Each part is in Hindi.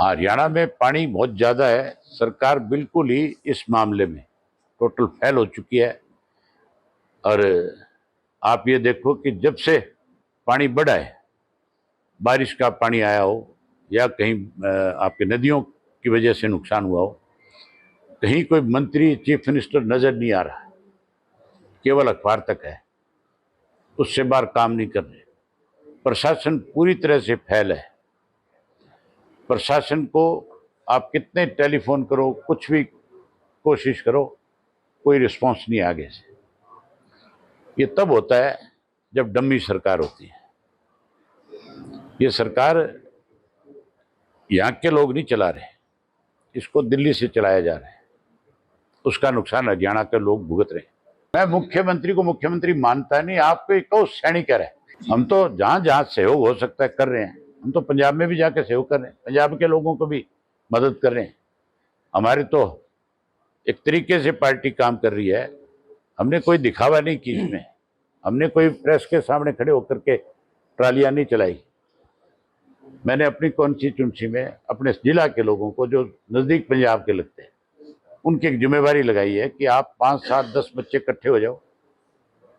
हरियाणा में पानी बहुत ज्यादा है। सरकार बिल्कुल ही इस मामले में टोटल फेल हो चुकी है। और आप ये देखो कि जब से पानी बढ़ा है, बारिश का पानी आया हो या कहीं आपके नदियों की वजह से नुकसान हुआ हो, कहीं कोई मंत्री चीफ मिनिस्टर नजर नहीं आ रहा, केवल अखबार तक है, उससे बाहर काम नहीं कर रहे। प्रशासन पूरी तरह से फेल है। प्रशासन को आप कितने टेलीफोन करो, कुछ भी कोशिश करो, कोई रिस्पांस नहीं आगे से। ये तब होता है जब डम्मी सरकार होती है। ये सरकार यहाँ के लोग नहीं चला रहे, इसको दिल्ली से चलाया जा रहा है। उसका नुकसान हरियाणा के लोग भुगत रहे हैं। मैं मुख्यमंत्री को मुख्यमंत्री मानता नहीं, आपको एक तो सैनिक है। हम तो जहां जहां सहयोग हो सकता है कर रहे हैं। हम तो पंजाब में भी जाके सहयोग कर रहे हैं, पंजाब के लोगों को भी मदद कर रहे हैं। हमारी तो एक तरीके से पार्टी काम कर रही है। हमने कोई दिखावा नहीं की इसमें, हमने कोई प्रेस के सामने खड़े होकर के ट्रालियां नहीं चलाई। मैंने अपनी कॉन्स्टिट्यूंसी में अपने जिला के लोगों को जो नजदीक पंजाब के लगते हैं, उनकी एक जिम्मेवारी लगाई है कि आप 5, 7, 10 बच्चे इकट्ठे हो जाओ,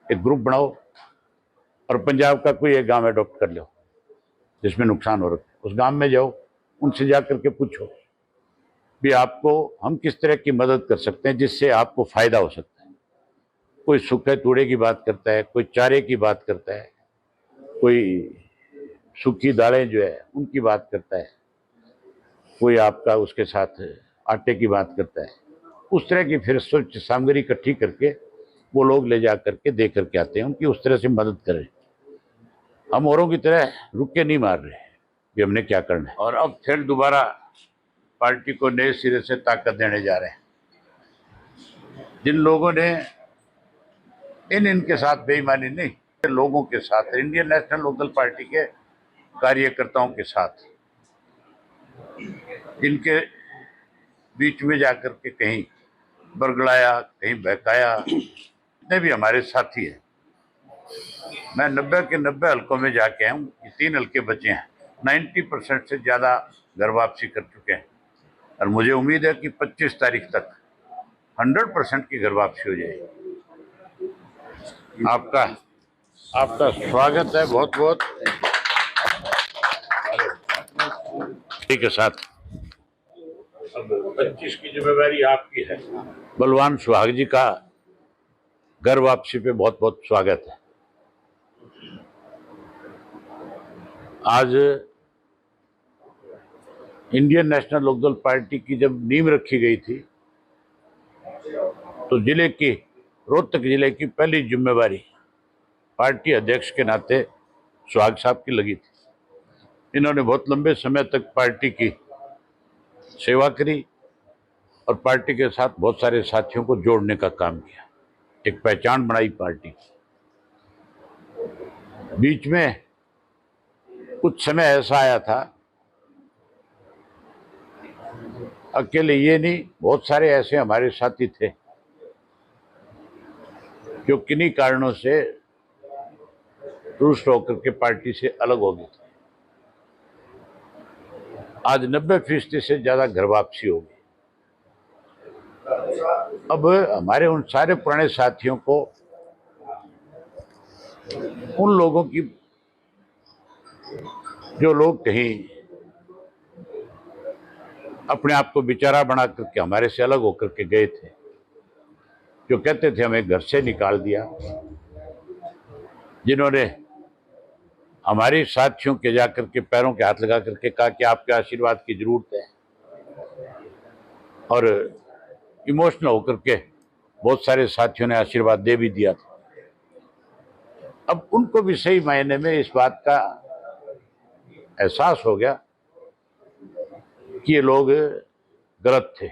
एक ग्रुप बनाओ और पंजाब का कोई एक गांव अडॉप्ट कर लो जिसमें नुकसान हो रहा है। उस गांव में जाओ, उनसे जा करके पूछो भी आपको हम किस तरह की मदद कर सकते हैं जिससे आपको फायदा हो सकता है। कोई सूखे तूड़े की बात करता है, कोई चारे की बात करता है, कोई सूखी दालें जो है उनकी बात करता है, कोई आपका उसके साथ आटे की बात करता है। उस तरह की फिर स्वच्छ सामग्री इकट्ठी करके वो लोग ले जा करके दे करके आते हैं, उनकी उस तरह से मदद करें। हम औरों की तरह रुके नहीं मार रहे कि हमने क्या करना है। और अब फिर दोबारा पार्टी को नए सिरे से ताकत देने जा रहे हैं। जिन लोगों ने इनके साथ बेईमानी नहीं, लोगों के साथ, इंडियन नेशनल लोकदल पार्टी के कार्यकर्ताओं के साथ, इनके बीच में जाकर के कहीं बरगलाया, कहीं बहकाया, जितने भी हमारे साथी हैं। मैं 90 के 90 हल्कों में जाके आया हूँ, 3 हल्के बचे हैं। 90% से ज्यादा घर वापसी कर चुके हैं और मुझे उम्मीद है कि 25 तारीख तक 100% की घर वापसी हो जाएगी। आपका स्वागत है बहुत बहुत। के साथ अब 25 की जिम्मेवारी आपकी है। बलवान सुहाग जी का घर वापसी पे बहुत बहुत स्वागत है। आज इंडियन नेशनल लोकदल पार्टी की जब नींव रखी गई थी तो रोहतक जिले की पहली जिम्मेवारी पार्टी अध्यक्ष के नाते सुहाग साहब की लगी थी। इन्होंने बहुत लंबे समय तक पार्टी की सेवा करी और पार्टी के साथ बहुत सारे साथियों को जोड़ने का काम किया, एक पहचान बनाई पार्टी। बीच में कुछ समय ऐसा आया था, अकेले ये नहीं, बहुत सारे ऐसे हमारे साथी थे जो किन्हीं कारणों से रुष्ट होकर के पार्टी से अलग हो गए थे। आज 90% से ज्यादा घर वापसी होगी। अब हमारे उन सारे पुराने साथियों को, उन लोगों की जो लोग कहीं अपने आप को बेचारा बना करके हमारे से अलग होकर के गए थे, जो कहते थे हमें घर से निकाल दिया, जिन्होंने हमारे साथियों के जाकर के पैरों के हाथ लगा करके कहा कि आपके आशीर्वाद की जरूरत है, और इमोशनल होकर के बहुत सारे साथियों ने आशीर्वाद दे भी दिया था। अब उनको भी सही मायने में इस बात का एहसास हो गया कि ये लोग गलत थे।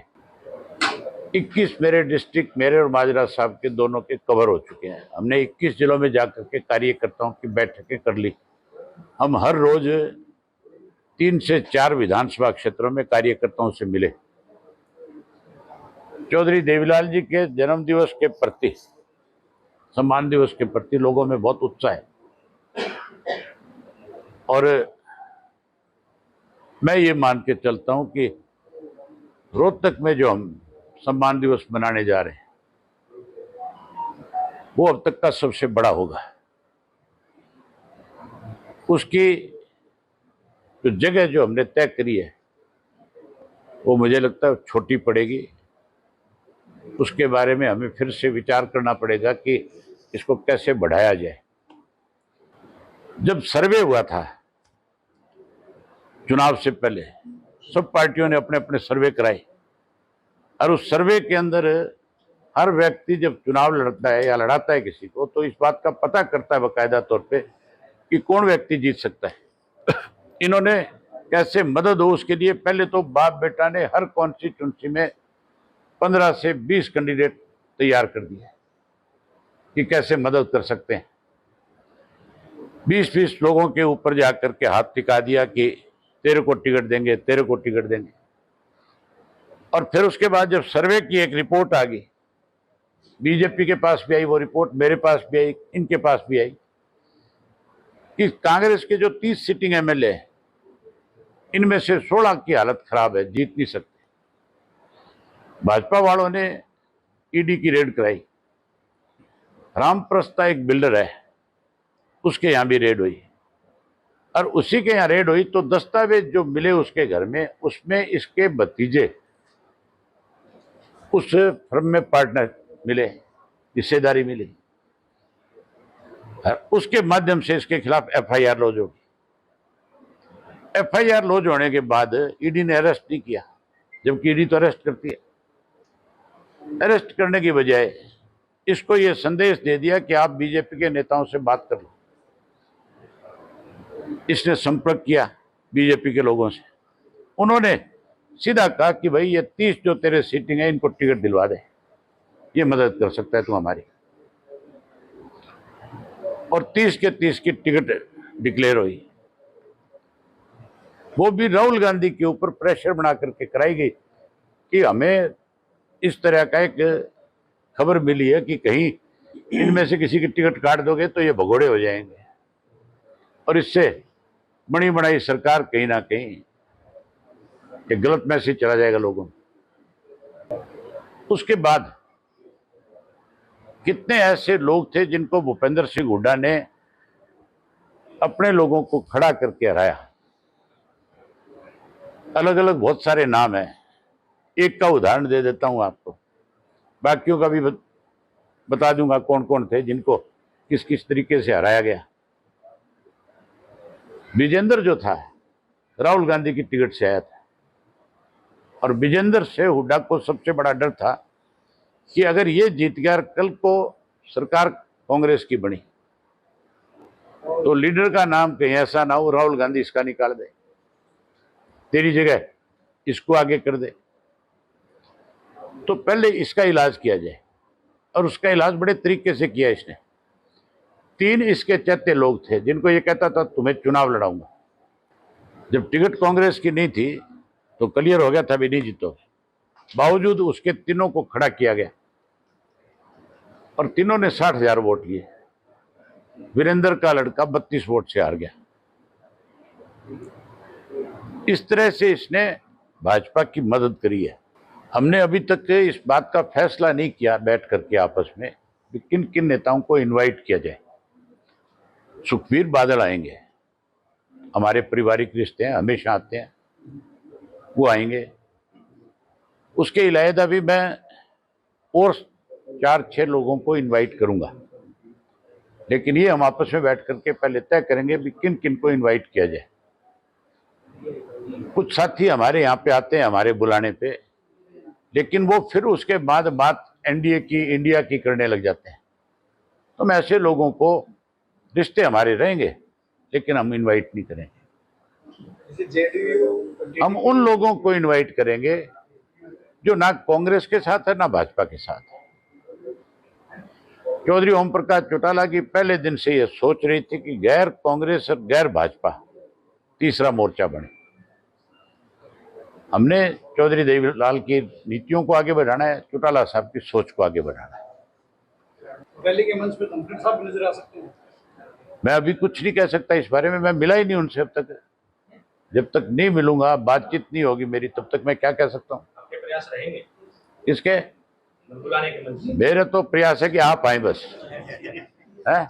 21 मेरे डिस्ट्रिक्ट, मेरे और माजरा साहब के दोनों के कवर हो चुके हैं। हमने 21 जिलों में जाकर के कार्यकर्ताओं की बैठकें कर ली। हम हर रोज 3 से 4 विधानसभा क्षेत्रों में कार्यकर्ताओं से मिले। चौधरी देवीलाल जी के जन्म दिवस के प्रति, सम्मान दिवस के प्रति लोगों में बहुत उत्साह है और मैं ये मान के चलता हूं कि रोहतक में जो हम सम्मान दिवस मनाने जा रहे हैं वो अब तक का सबसे बड़ा होगा। उसकी जो जगह जो हमने तय करी है वो मुझे लगता है छोटी पड़ेगी। उसके बारे में हमें फिर से विचार करना पड़ेगा कि इसको कैसे बढ़ाया जाए। जब सर्वे हुआ था चुनाव से पहले, सब पार्टियों ने अपने अपने सर्वे कराए और उस सर्वे के अंदर हर व्यक्ति जब चुनाव लड़ता है या लड़ाता है किसी को, तो इस बात का पता करता है बाकायदा तौर पे कि कौन व्यक्ति जीत सकता है। इन्होंने कैसे मदद हो उसके लिए पहले तो बाप बेटा ने हर कॉन्स्टिट्यूंसी में 15 से 20 कैंडिडेट तैयार कर दिए कि कैसे मदद कर सकते हैं। 20-20 लोगों के ऊपर जाकर के हाथ टिका दिया कि तेरे को टिकट देंगे, तेरे को टिकट देंगे। और फिर उसके बाद जब सर्वे की एक रिपोर्ट आ गई, बीजेपी के पास भी आई वो रिपोर्ट, मेरे पास भी आई, इनके पास भी आई, कि कांग्रेस के जो 30 सिटिंग एमएलए हैं इनमें से 16 की हालत खराब है, जीत नहीं सकते। भाजपा वालों ने ईडी की रेड कराई। रामप्रस्ता एक बिल्डर है, उसके यहां भी रेड हुई और उसी के यहां रेड हुई तो दस्तावेज जो मिले उसके घर में, उसमें इसके भतीजे उस फर्म में पार्टनर मिले, हिस्सेदारी मिली। उसके माध्यम से इसके खिलाफ एफआईआर लॉन्च होगी। एफआईआर लॉन्च होने के बाद ईडी ने अरेस्ट नहीं किया, जबकि ईडी तो अरेस्ट करती है। अरेस्ट करने की बजाय इसको यह संदेश दे दिया कि आप बीजेपी के नेताओं से बात कर लो। इसने संपर्क किया बीजेपी के लोगों से, उन्होंने सीधा कहा कि भाई ये 30 जो तेरे सीटिंग है इनको टिकट दिलवा दे, ये मदद कर सकता है तू हमारी। और 30 के 30 की टिकट डिक्लेयर हुई। वो भी राहुल गांधी के ऊपर प्रेशर बना करके कराई गई कि हमें इस तरह का एक खबर मिली है कि कहीं इनमें से किसी की टिकट काट दोगे तो ये भगोड़े हो जाएंगे और इससे बनी बनाई सरकार कहीं ना कहीं एक गलत मैसेज चला जाएगा लोगों में। उसके बाद कितने ऐसे लोग थे जिनको भूपेंद्र सिंह हुड्डा ने अपने लोगों को खड़ा करके हराया। अलग अलग बहुत सारे नाम हैं, एक का उदाहरण दे देता हूं आपको, बाकियों का भी बता दूंगा कौन कौन थे जिनको किस किस तरीके से हराया गया। विजेंद्र जो था राहुल गांधी की टिकट से आया था और विजेंद्र से हुड्डा को सबसे बड़ा डर था कि अगर ये जीत गया, कल को सरकार कांग्रेस की बनी तो लीडर का नाम कहीं ऐसा ना हो राहुल गांधी इसका निकाल दे, तेरी जगह इसको आगे कर दे। तो पहले इसका इलाज किया जाए और उसका इलाज बड़े तरीके से किया इसने। 3 इसके चैत्य लोग थे जिनको ये कहता था तुम्हें चुनाव लड़ाऊंगा। जब टिकट कांग्रेस की नहीं थी तो क्लियर हो गया था भी नहीं जीतो, बावजूद उसके तीनों को खड़ा किया गया और तीनों ने 60,000 वोट लिए। वीरेंद्र का लड़का 32 वोट से हार गया। इस तरह से इसने भाजपा की मदद करी है। हमने अभी तक इस बात का फैसला नहीं किया बैठ करके आपस में कि किन किन नेताओं को इनवाइट किया जाए। सुखबीर बादल आएंगे, हमारे पारिवारिक रिश्ते हैं, हमेशा आते हैं, वो आएंगे। उसके अलावा भी मैं और 4-6 लोगों को इनवाइट करूंगा, लेकिन ये हम आपस में बैठ करके पहले तय करेंगे भी किन किन को इनवाइट किया जाए। कुछ साथी हमारे यहाँ पे आते हैं हमारे बुलाने पे, लेकिन वो फिर उसके बाद बात एनडीए की, इंडिया की करने लग जाते हैं। तो मैं ऐसे लोगों को, रिश्ते हमारे रहेंगे लेकिन हम इनवाइट नहीं करेंगे। हम उन लोगों को इनवाइट करेंगे जो ना कांग्रेस के साथ है ना भाजपा के साथ है। चौधरी ओम प्रकाश चौटाला की पहले दिन से यह सोच रही थी कि गैर कांग्रेस और गैर भाजपा तीसरा मोर्चा बने। हमने चौधरी देवीलाल की नीतियों को आगे बढ़ाना है, चौटाला साहब की सोच को आगे बढ़ाना है। रैली के मंच पे धनखड़ साहब नजर आ सकते हैं। मैं अभी कुछ नहीं कह सकता इस बारे में, मैं मिला ही नहीं उनसे अब तक। जब तक नहीं मिलूंगा, बातचीत नहीं होगी मेरी, तब तक मैं क्या कह सकता हूँ? आपके प्रयास रहेंगे इसके बुलाने के मंच पे? मेरे तो प्रयास है कि आप आए बस, है